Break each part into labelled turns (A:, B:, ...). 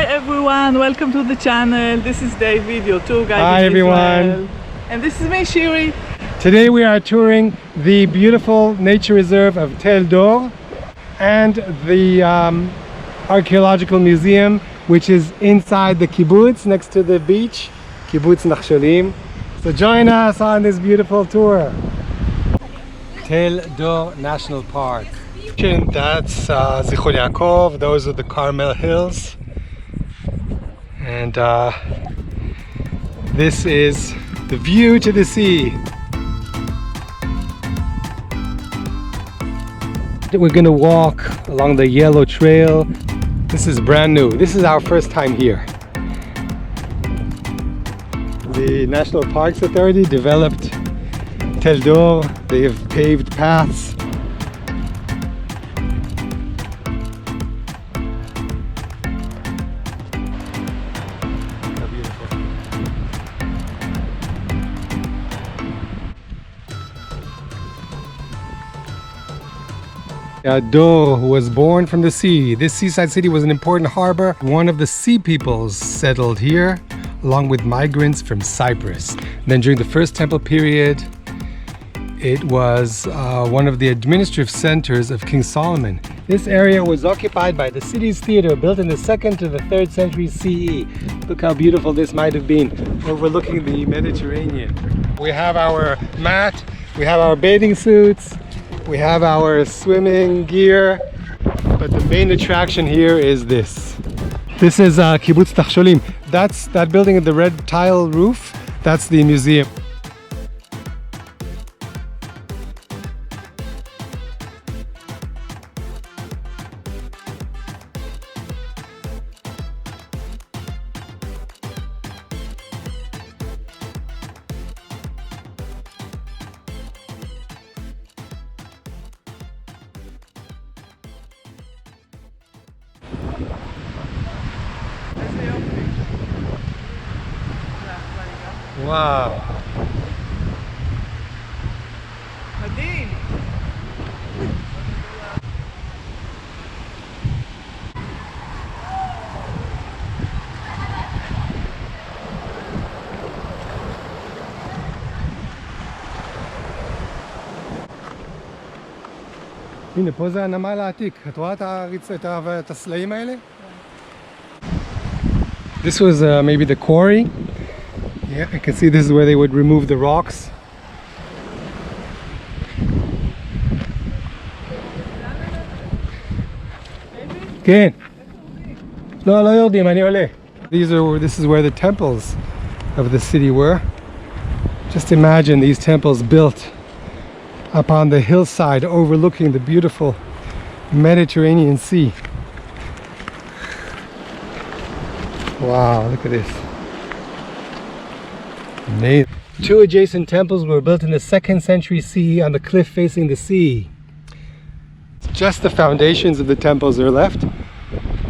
A: everyone, welcome to the channel. This is David, your tour guide.
B: Hi everyone.
A: Israel. And this is me, Shiri.
B: Today we are touring the beautiful nature reserve of Tel Dor and the archaeological museum, which is inside the kibbutz next to the beach, Kibbutz Nachsholim. So join us on this beautiful tour. Tel Dor National Park. That's Zichron Yaakov. Those are the Carmel Hills. And this is the view to the sea. We're gonna walk along the yellow trail. This is brand new. This is our first time here. The National Parks Authority developed Tel Dor. They have paved paths. Dor was born from the sea. This seaside city was an important harbor. One of the sea peoples settled here, along with migrants from Cyprus. Then during the First Temple period, it was one of the administrative centers of King Solomon. This area was occupied by the city's theater, built in the 2nd to the 3rd century CE. Look how beautiful this might have been, overlooking the Mediterranean. We have our mat, we have our bathing suits, we have our swimming gear, but the main attraction here is this. This is Kibbutz Nachsholim. That's that building with the red tile roof. That's the museum. Wow.
A: מדהים.
B: הנה, פה זה הנמל העתיק. את רואה את הסלעים האלה? This was maybe the quarry. Yeah, I can see this is where they would remove the rocks. כן. לא יורדים, אני עולה. This is where the temples of the city were. Just imagine these temples built up on the hillside overlooking the beautiful Mediterranean Sea. Wow, look at this. Amazing. Two adjacent temples were built in the 2nd century CE on the cliff facing the sea. Just the foundations of the temples are left.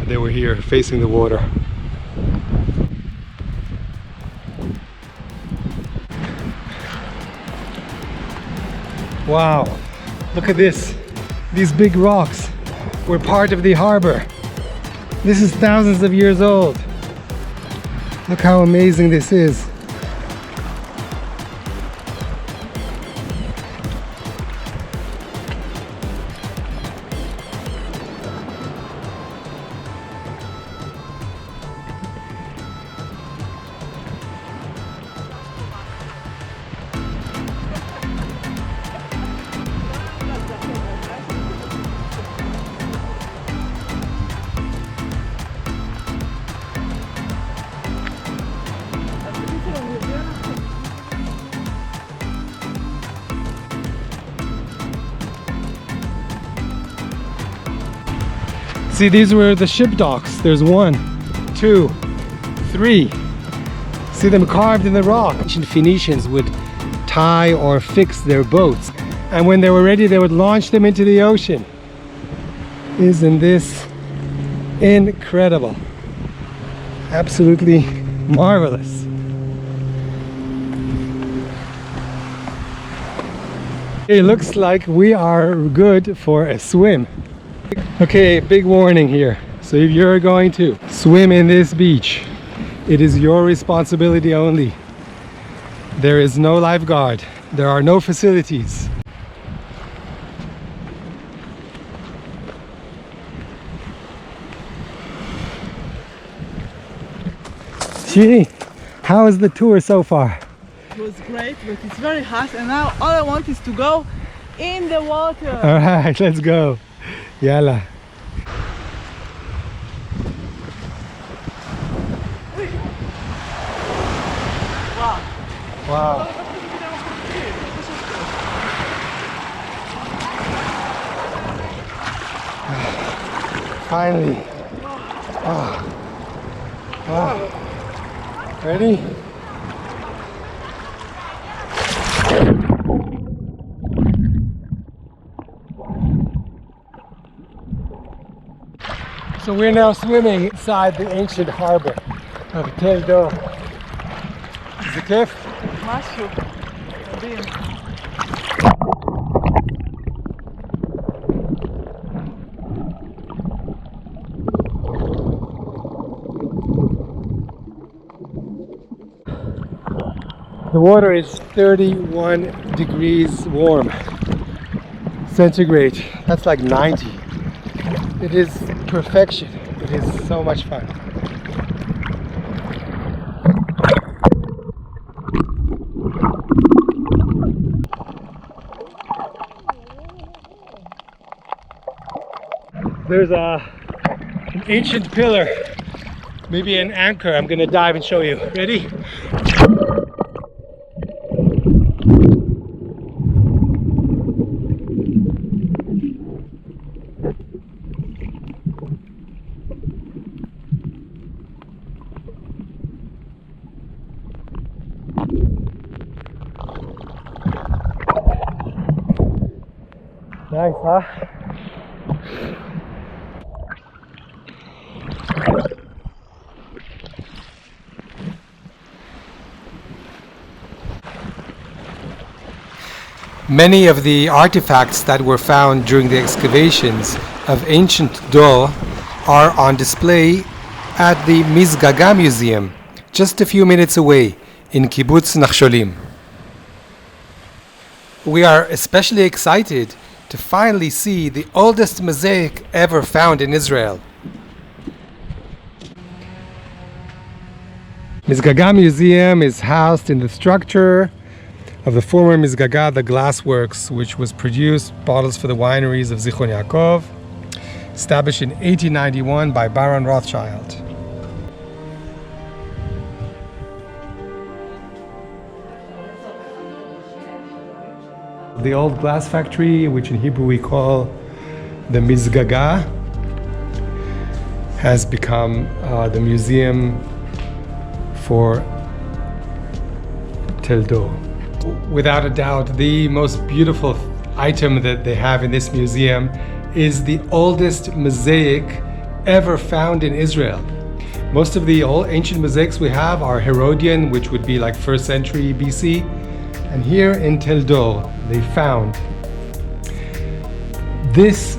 B: They were here facing the water. Wow, look at this. These big rocks were part of the harbor. This is thousands of years old. Look how amazing this is. See, these were the ship docks. There's 1, 2, 3. See them carved in the rock. Ancient Phoenicians would tie or fix their boats, and when they were ready, they would launch them into the ocean. Isn't this incredible? Absolutely marvelous. It looks like we are good for a swim. Okay, big warning here. So if you're going to swim in this beach, it is your responsibility only. There is no lifeguard. There are no facilities. Shiri, how is the tour so far?
A: It was great, but it's very hot, and now all I want is to go in the water.
B: All right, let's go. Yalla.
A: Wow.
B: Wow. Finally. Oh. Oh. Ready? So we're now swimming inside the ancient harbor of Tel Dor. Is it כיף?
A: משהו. מדהים.
B: The water is 31 degrees warm centigrade. That's like 90. It is perfection. It is so much fun. There's an ancient pillar, maybe an anchor. I'm gonna dive and show you. Ready? Nice, huh? Many of the artifacts that were found during the excavations of ancient Dor are on display at the Mizgaga Museum, just a few minutes away in Kibbutz Nachsholim. We are especially excited to finally see the oldest mosaic ever found in Israel. Mizgaga Museum is housed in the structure of the former Mizgaga, the glassworks, which was produced bottles for the wineries of Zichron Yaakov, established in 1891 by Baron Rothschild. The old glass factory, which in Hebrew we call the Mizgaga, has become the museum for Tel Dor. Without a doubt, the most beautiful item that they have in this museum is the oldest mosaic ever found in Israel. Most of the old ancient mosaics we have are Herodian, which would be like 1st century BC. And here in Tel Dor, they found this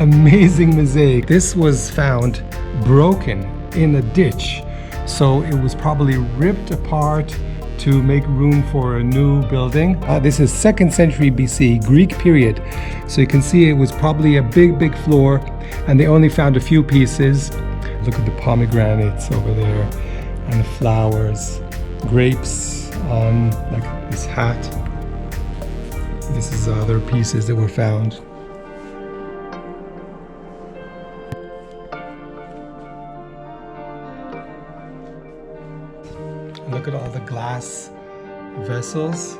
B: amazing mosaic. This was found broken in a ditch. So it was probably ripped apart to make room for a new building. This is 2nd century BC, Greek period. So you can see it was probably a big floor, and they only found a few pieces. Look at the pomegranates over there, and the flowers, grapes on like this hat. This is other pieces that were found. Look at all the glass vessels.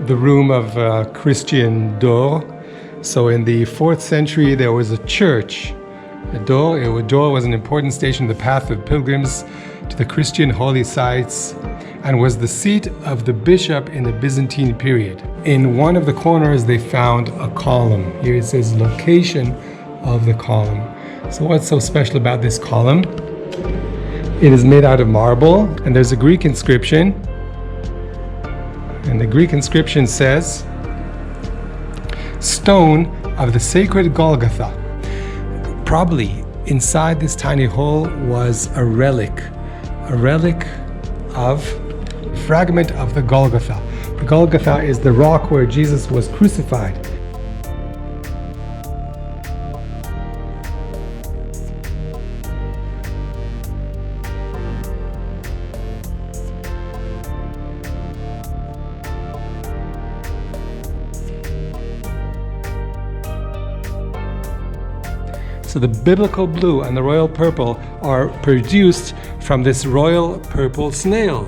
B: The room of Christian Dor. So in the 4th century there was a church. Dor was an important station in the path of pilgrims to the Christian holy sites and was the seat of the bishop in the Byzantine period. In one of the corners they found a column. Here it says location of the column. So what's so special about this column? It is made out of marble, and there's a Greek inscription. And the Greek inscription says, "Stone of the sacred Golgotha." Probably inside this tiny hole was a relic of fragment of the Golgotha. The Golgotha is the rock where Jesus was crucified. So the biblical blue and the royal purple are produced from this royal purple snail.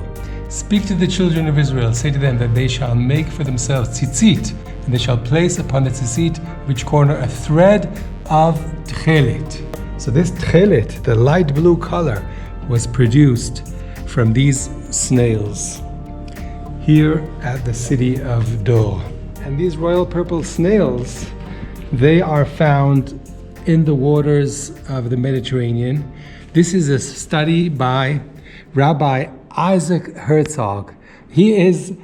B: Speak to the children of Israel, say to them that they shall make for themselves tzitzit, and they shall place upon the tzitzit which corner a thread of tchelet. So this tchelet, the light blue color, was produced from these snails here at the city of Dor. And these royal purple snails, they are found in the waters of the Mediterranean. This is a study by Rabbi Isaac Herzog. He is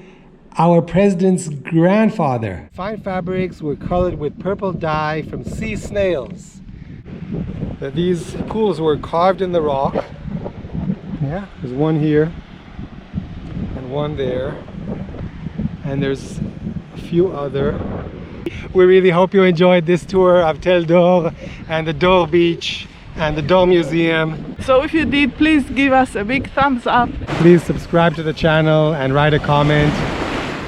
B: our president's grandfather. Fine fabrics were colored with purple dye from sea snails. These pools were carved in the rock. Yeah, there's one here and one there, and there's a few other. We really hope you enjoyed this tour of Tel Dor and the Dor Beach and the Dor Museum.
A: So if you did, please give us a big thumbs up.
B: Please subscribe to the channel and write a comment.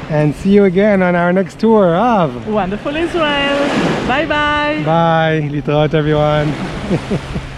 B: And see you again on our next tour of
A: Wonderful Israel. Bye bye.
B: Bye. Litraot everyone.